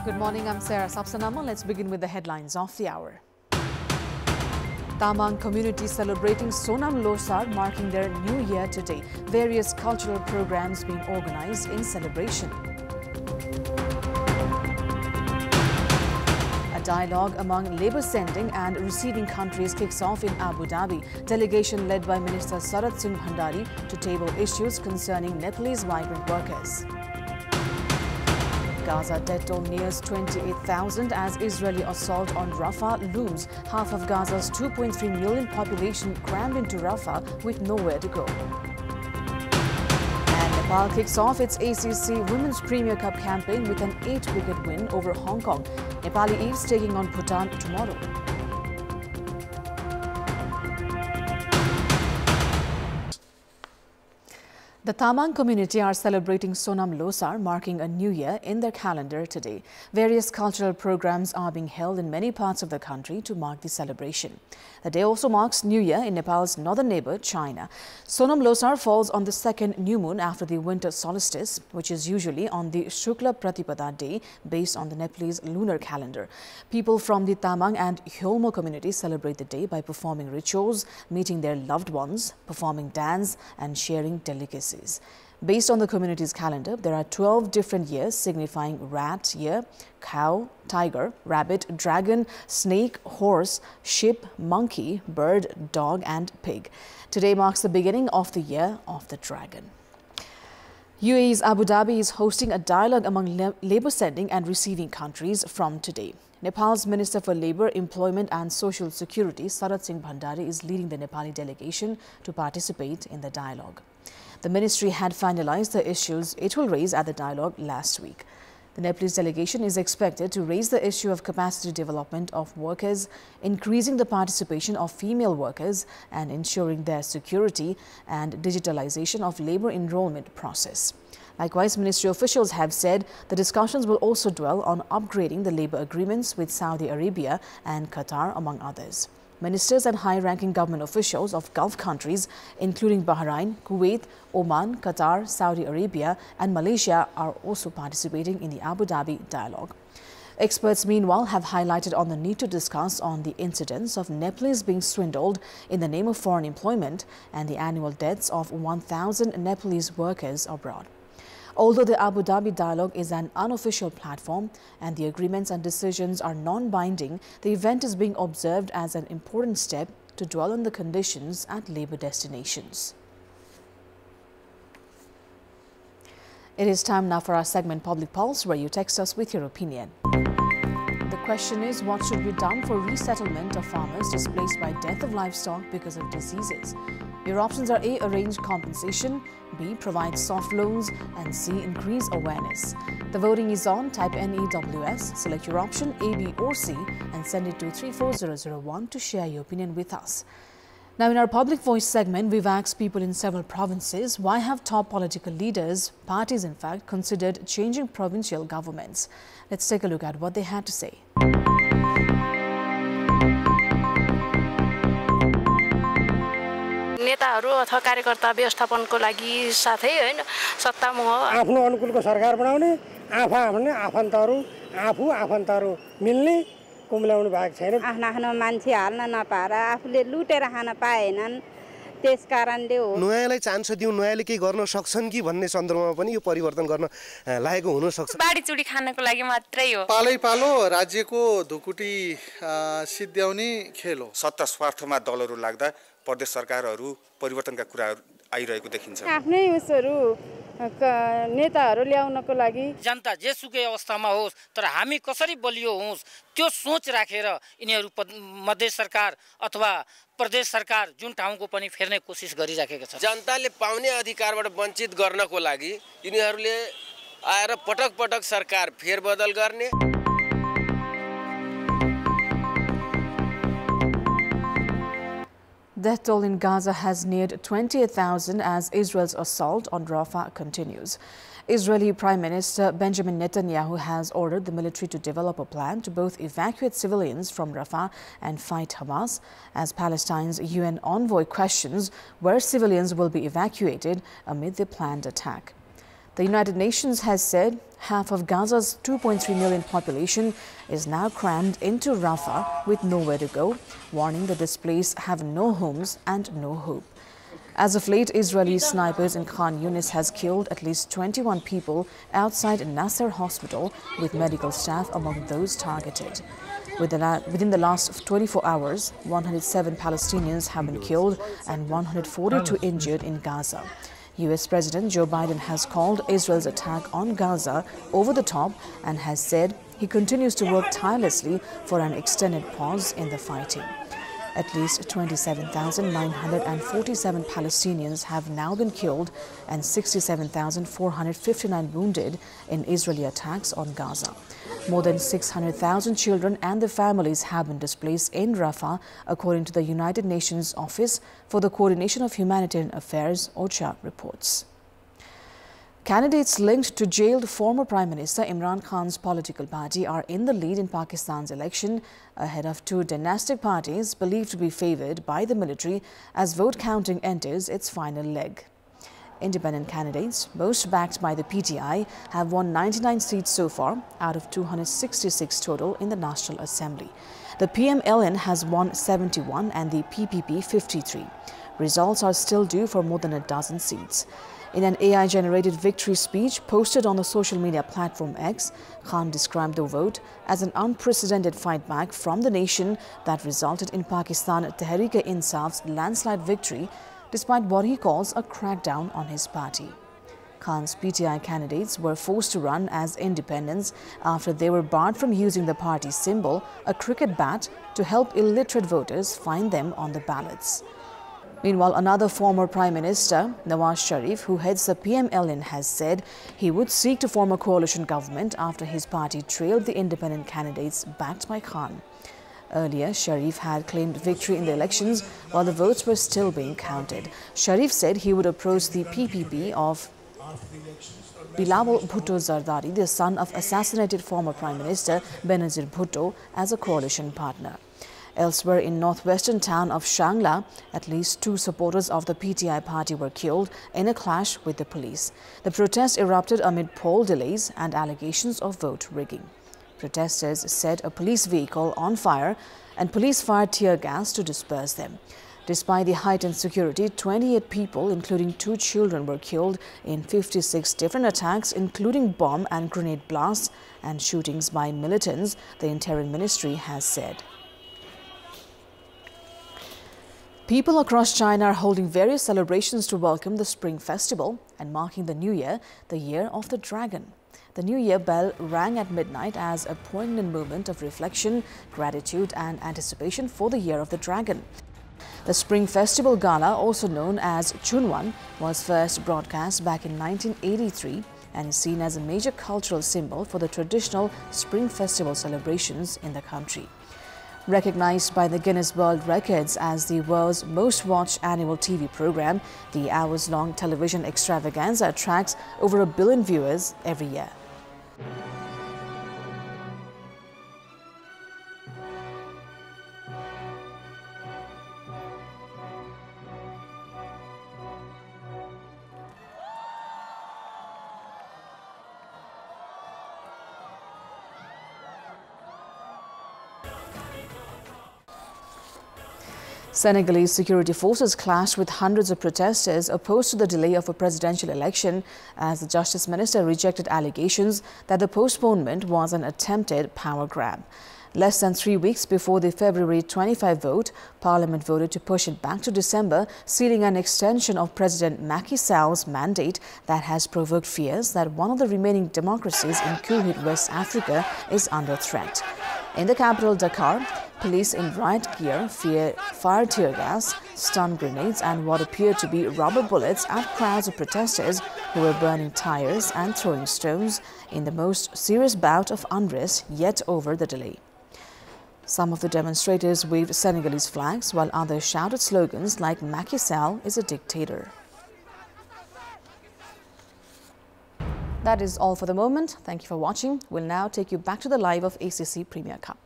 Good morning, I'm Sapsanamma. Let's begin with the headlines of the hour. Tamang community celebrating Sonam Losar, marking their new year today. Various cultural programs being organized in celebration. A dialogue among labour sending and receiving countries kicks off in Abu Dhabi. Delegation led by Minister Sarat Singh Bhandari to table issues concerning Nepalese migrant workers. Gaza death toll nears 28,000 as Israeli assault on Rafah looms. Half of Gaza's 2.3 million population crammed into Rafah with nowhere to go. And Nepal kicks off its ACC Women's Premier Cup campaign with an 8-wicket win over Hong Kong. Nepali Eves taking on Bhutan tomorrow. The Tamang community are celebrating Sonam Losar, marking a new year in their calendar today. Various cultural programs are being held in many parts of the country to mark the celebration. The day also marks New Year in Nepal's northern neighbor, China. Sonam Losar falls on the second new moon after the winter solstice, which is usually on the Shukla Pratipada day based on the Nepalese lunar calendar. People from the Tamang and Hyolmo community celebrate the day by performing rituals, meeting their loved ones, performing dance and sharing delicacies. Based on the community's calendar, there are 12 different years signifying rat year, cow, tiger, rabbit, dragon, snake, horse, sheep, monkey, bird, dog and pig. Today marks the beginning of the year of the dragon. UAE's Abu Dhabi is hosting a dialogue among labour sending and receiving countries from today. Nepal's Minister for Labour, Employment and Social Security, Sarat Singh Bhandari, is leading the Nepali delegation to participate in the dialogue. The ministry had finalized the issues it will raise at the dialogue last week. The Nepalese delegation is expected to raise the issue of capacity development of workers, increasing the participation of female workers and ensuring their security and digitalization of labour enrollment process. Likewise, ministry officials have said the discussions will also dwell on upgrading the labour agreements with Saudi Arabia and Qatar, among others. Ministers and high-ranking government officials of Gulf countries, including Bahrain, Kuwait, Oman, Qatar, Saudi Arabia and Malaysia, are also participating in the Abu Dhabi dialogue. Experts, meanwhile, have highlighted on the need to discuss on the incidence of Nepalese being swindled in the name of foreign employment and the annual deaths of 1,000 Nepalese workers abroad. Although the Abu Dhabi dialogue is an unofficial platform and the agreements and decisions are non-binding, the event is being observed as an important step to dwell on the conditions at labour destinations. It is time now for our segment Public Pulse, where you text us with your opinion. The question is, what should be done for resettlement of farmers displaced by death of livestock because of diseases? Your options are A. Arrange compensation, B. Provide soft loans, and C. Increase awareness. The voting is on. Type NEWS, select your option A, B or C and send it to 34001 to share your opinion with us. Now, in our Public Voice segment, we've asked people in several provinces, why have top political leaders, parties in fact, considered changing provincial governments? Let's take a look at what they had to say. नेताहरू अथवा कार्यकर्ता व्यवस्थापनको लागि साथै हैन सत्ता मोह आफ्नो अनुकूलको सरकार बनाउने आफूले आफन्तहरू आफन्तहरू मिल्ने कुम्ल्याउनु भएको छैन आफ्नो मान्छे हाल्न नपाएर आफूले लुटेर खान पाएनन् त्यसकारणले हो नयाँलाई चान्स दिउँ नयाँले के गर्न सक्छन् कि भन्ने सन्दर्भमा पनि यो परिवर्तन गर्न लागेको हुन सक्छ बाडी चुडी खानको लागि मात्रै हो पालै पालो राज्यको ढुकुटी सिद्ध्याउने खेल हो सत्ता स्वार्थमा दलहरू लाग्दा प्रदेश सरकारहरू परिवर्तनका कुराहरू आइरहेको देखिन्छ आफ्नै उसहरू नेताहरू ल्याउनको लागि जनता जेसुकै अवस्थामा होस् तर हामी कसरी बलियो होस् त्यो सोच राखेर यिनीहरू मध्य सरकार अथवा प्रदेश सरकार जुन ठाउँको पनि फेर्ने कोसिस गरिराखेका छन् जनताले पाउने अधिकारबाट वञ्चित गर्नको लागि यिनीहरूले आएर पटक पटक सरकार फेरबदल गर्ने Death toll in Gaza has neared 28,000 as Israel's assault on Rafah continues. Israeli Prime Minister Benjamin Netanyahu has ordered the military to develop a plan to both evacuate civilians from Rafah and fight Hamas, as Palestine's UN envoy questions where civilians will be evacuated amid the planned attack. The United Nations has said half of Gaza's 2.3 million population is now crammed into Rafah with nowhere to go, warning the displaced have no homes and no hope. As of late, Israeli snipers in Khan Yunis has killed at least 21 people outside Nasser Hospital, with medical staff among those targeted. Within the last 24 hours, 107 Palestinians have been killed and 142 injured in Gaza. US President Joe Biden has called Israel's attack on Gaza over the top and has said he continues to work tirelessly for an extended pause in the fighting. At least 27,947 Palestinians have now been killed and 67,459 wounded in Israeli attacks on Gaza. More than 600,000 children and their families have been displaced in Rafah, according to the United Nations Office for the Coordination of Humanitarian Affairs, OCHA, reports. Candidates linked to jailed former Prime Minister Imran Khan's political party are in the lead in Pakistan's election, ahead of two dynastic parties believed to be favoured by the military as vote counting enters its final leg. Independent candidates, most backed by the PTI, have won 99 seats so far out of 266 total in the National Assembly. The PMLN has won 71 and the PPP 53. Results are still due for more than a dozen seats. In an AI-generated victory speech posted on the social media platform X, Khan described the vote as an unprecedented fightback from the nation that resulted in Pakistan Tehreek-e-Insaf's landslide victory, despite what he calls a crackdown on his party. Khan's PTI candidates were forced to run as independents after they were barred from using the party's symbol, a cricket bat, to help illiterate voters find them on the ballots. Meanwhile, another former Prime Minister, Nawaz Sharif, who heads the PMLN, has said he would seek to form a coalition government after his party trailed the independent candidates backed by Khan. Earlier, Sharif had claimed victory in the elections while the votes were still being counted. Sharif said he would approach the PPP of Bilawal Bhutto Zardari, the son of assassinated former Prime Minister Benazir Bhutto, as a coalition partner. Elsewhere in northwestern town of Shangla, at least 2 supporters of the PTI party were killed in a clash with the police. The protest erupted amid poll delays and allegations of vote rigging. Protesters set a police vehicle on fire and police fired tear gas to disperse them. Despite the heightened security, 28 people, including 2 children, were killed in 56 different attacks, including bomb and grenade blasts and shootings by militants, the Interior Ministry has said. People across China are holding various celebrations to welcome the Spring Festival and marking the New Year, the Year of the Dragon. The New Year bell rang at midnight as a poignant moment of reflection, gratitude and anticipation for the Year of the Dragon. The Spring Festival Gala, also known as Chunwan, was first broadcast back in 1983 and is seen as a major cultural symbol for the traditional Spring Festival celebrations in the country. Recognized by the Guinness World Records as the world's most watched annual TV program, the hours-long television extravaganza attracts over 1 billion viewers every year. Senegalese security forces clashed with hundreds of protesters opposed to the delay of a presidential election as the Justice Minister rejected allegations that the postponement was an attempted power grab. Less than 3 weeks before the February 25 vote, Parliament voted to push it back to December, sealing an extension of President Macky Sall's mandate that has provoked fears that one of the remaining democracies in coup-hit West Africa is under threat. In the capital, Dakar, police in riot gear fired tear gas, stun grenades and what appeared to be rubber bullets at crowds of protesters who were burning tires and throwing stones in the most serious bout of unrest yet over the delay. Some of the demonstrators waved Senegalese flags while others shouted slogans like Macky Sall is a dictator. That is all for the moment. Thank you for watching. We'll now take you back to the live of ACC Premier Cup.